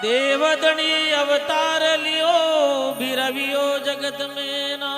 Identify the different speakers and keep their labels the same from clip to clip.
Speaker 1: देवदनी अवतार लियो बिरवियो जगत में ना।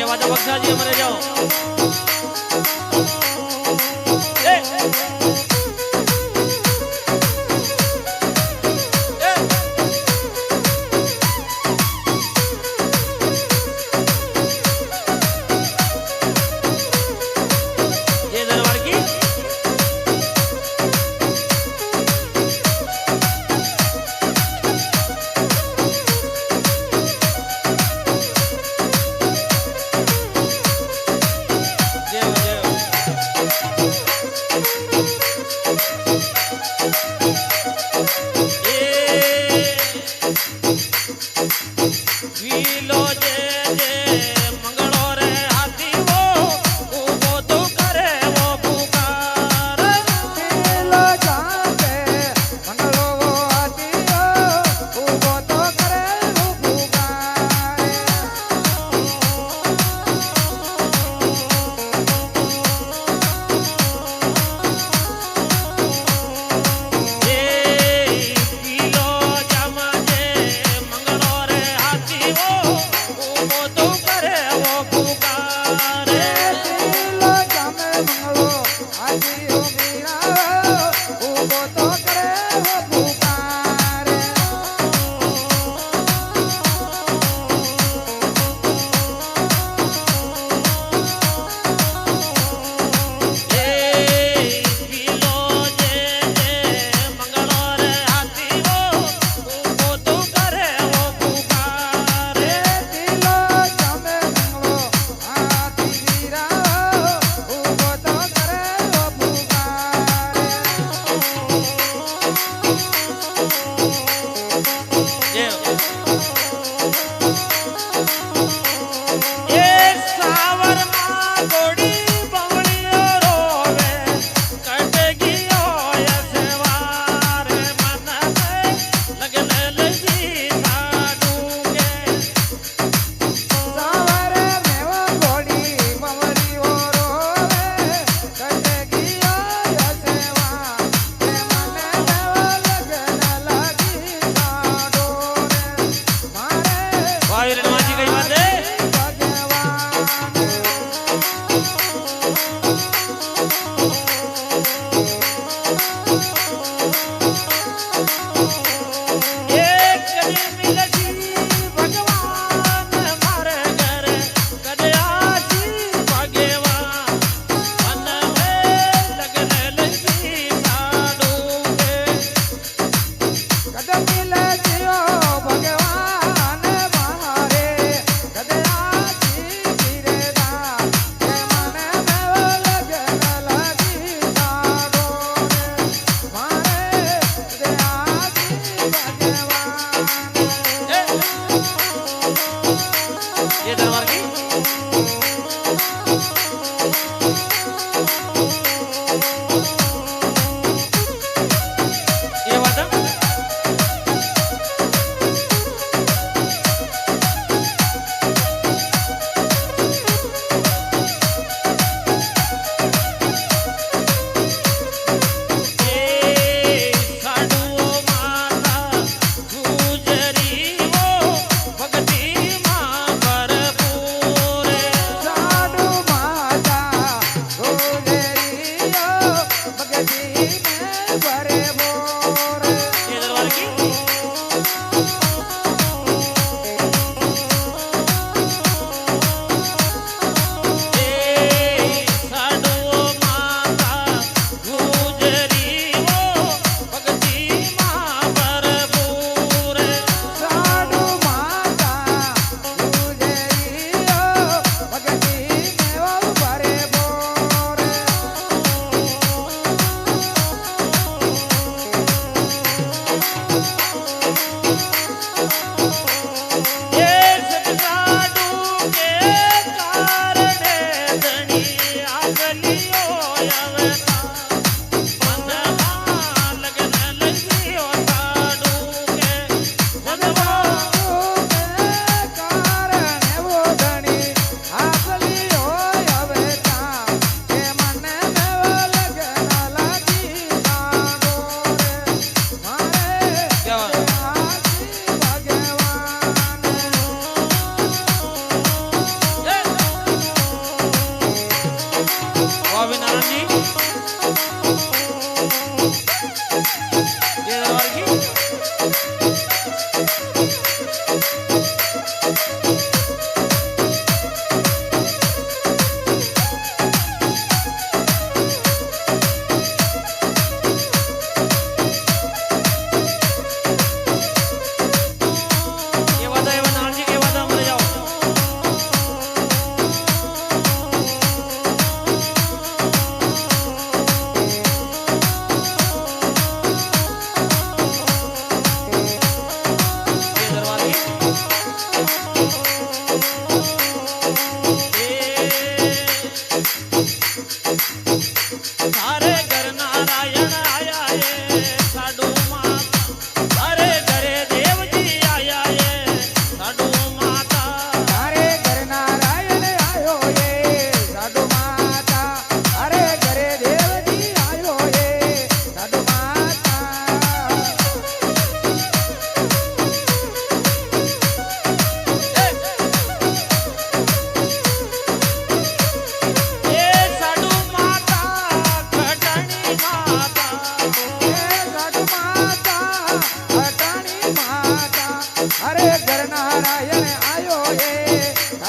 Speaker 1: વાજા બક્ષાજી અમારે જાઓ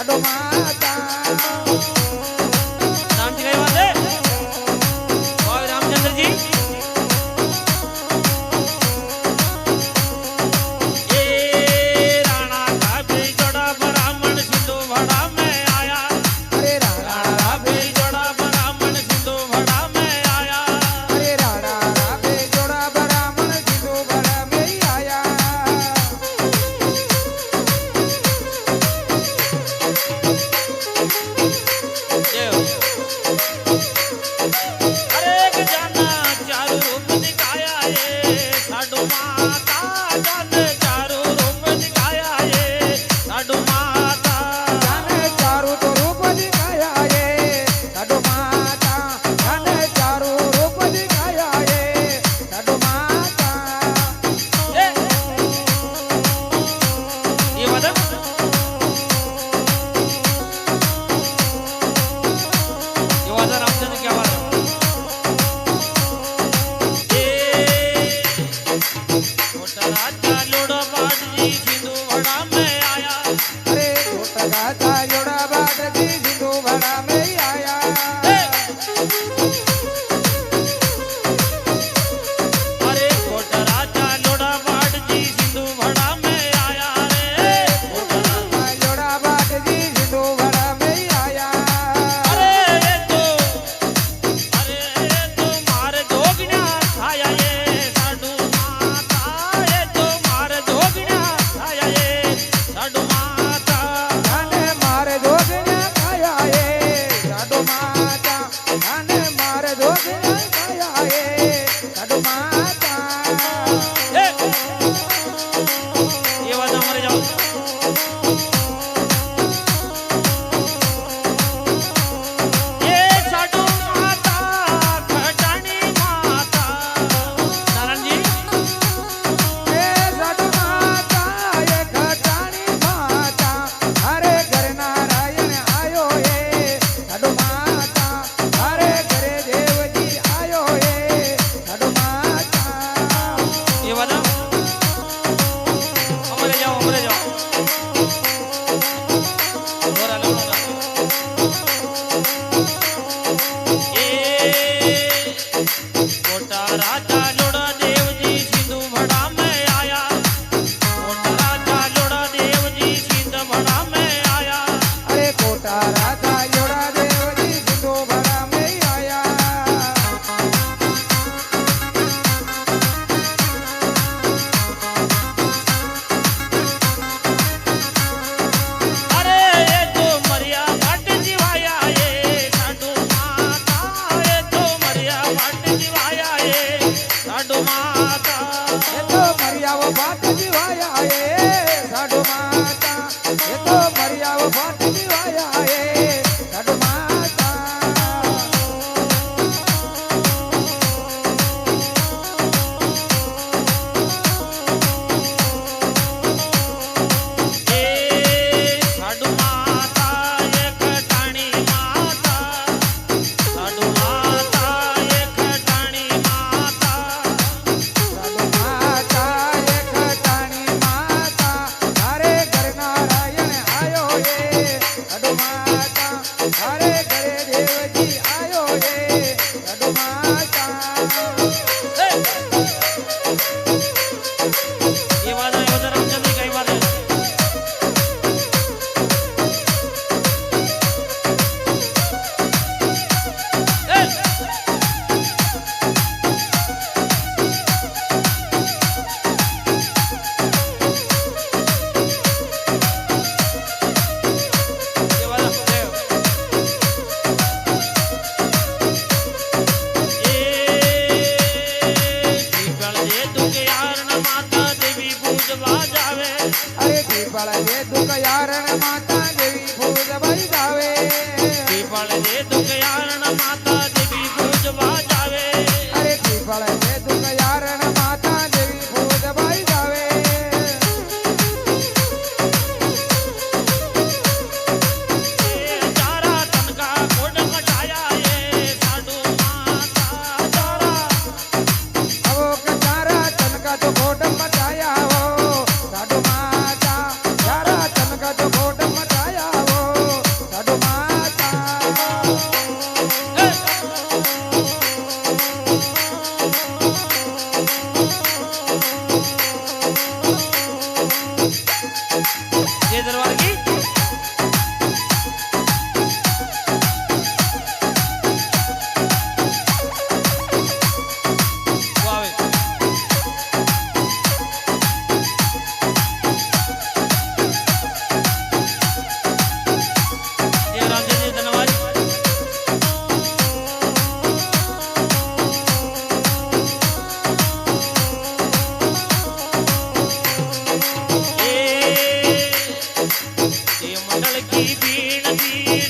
Speaker 2: સાડો માતા
Speaker 1: નામથી કઈ વાત હે ભાઈ રામચંદ્રજી એ રાણા કાબી જોડા બ્રાહ્મણ સિંધુ ભડા में आया
Speaker 2: અરે રાણા
Speaker 1: राबे जोड़ा ब्राह्मण सिंधु भड़ा में आया
Speaker 2: અરે રાણા રાબે જોડા બ્રાહ્મણ સિંધુ ભરા મે આયા
Speaker 1: देव अरे जाना चारू रूप दिखाया ये साडू माता जान चारू रूप दिखाया ये साडू माता
Speaker 2: જાને ચારું તો રૂપ દિખાયા એ સાડો માતા જાને ચારું રૂપ દિખાયા એ સાડો માતા
Speaker 1: ए, ये वादा रामचंद्र क्या बात है ए मोटा राजा लोड़ा बाट जी सिंधु भड़ा में आया
Speaker 2: અરે છોટા ગાતા જોડા બાટજી સિંધુ ભરા મે આયા
Speaker 1: अरे मोटा राजा लोड़ा बाट जी सिंधु भड़ा में आया रे
Speaker 2: જોડા બાટજી સિંધુ ભરા મે આયા
Speaker 1: अरे ये तो मारे जोगण्या थाया ये साडू माता ये तो मारे जोगण्या थाया ये साडू माता
Speaker 2: જાને મારે જોગણ્યા ખાયા એ સાડો માતા જાને મારે જોગણ્યા ખાયા એ સાડો માતા
Speaker 1: ए, ये बात हमारे जाओ ये साडू माता खटानी माता नारायण जी
Speaker 2: એ સાડો માતા એ ખટાણી માતા અરે ઘર નારાયણ આયો એ સાડો માતા અરે ઘરે દેવજી આયો એ સાડો માતા
Speaker 1: ये बात हमारे जाओ और अलग ए मोटा राजा लोड़ा देव जी सिंधु भड़ा में आया मोटा राजा लोड़ा देव जी सिंधु भड़ा में आया
Speaker 2: અરે કોટા રાધા જોડા દેવજી સિંધુ ભરા મે આયા
Speaker 1: अरे ये तो मरिया भट्ट जीवाया ये साडू माता ये तो मरिया भट्ट जीवाया ये साडू माता
Speaker 2: એ તો મરિયાવો ભાટ જીવાયા એ સાડો માતા એ તો મરિયાવો ભાટ જીવાયા એ સાડો માતા
Speaker 1: ए साडू माता ये खटाणी माता साडू माता ये खटाणी माता
Speaker 2: સાડો માતા એ ખટાણી માતા અરે ઘર નારાયણ આયો એ સાડો માતા અરે ઘરે દેવજી આયો એ સાડો માતા
Speaker 1: ये बात रामचंद्र कई बात है ये बात નથી